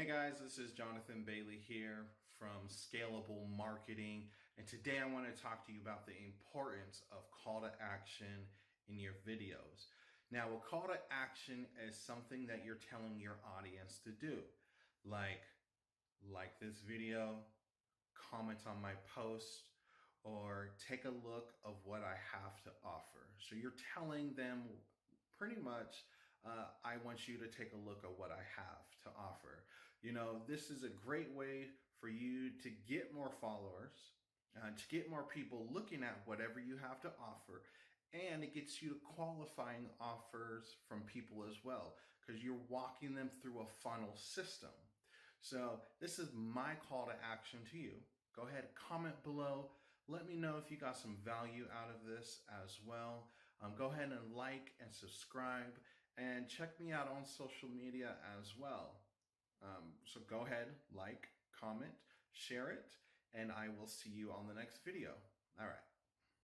Hey guys, this is Jonathan Bailey here from Scalable Marketing, and today I want to talk to you about the importance of call to action in your videos. Now, a call to action is something that you're telling your audience to do, like this video, comment on my post, or take a look of what I have to offer. So you're telling them pretty much, I want you to take a look at what I have to offer. You know, this is a great way for you to get more followers, to get more people looking at whatever you have to offer, and it gets you to qualifying offers from people as well, because you're walking them through a funnel system. So this is my call to action to you. Go ahead, comment below. Let me know if you got some value out of this as well. Go ahead and like and subscribe, and check me out on social media as well. So go ahead, like, comment, share it, and I will see you on the next video. All right.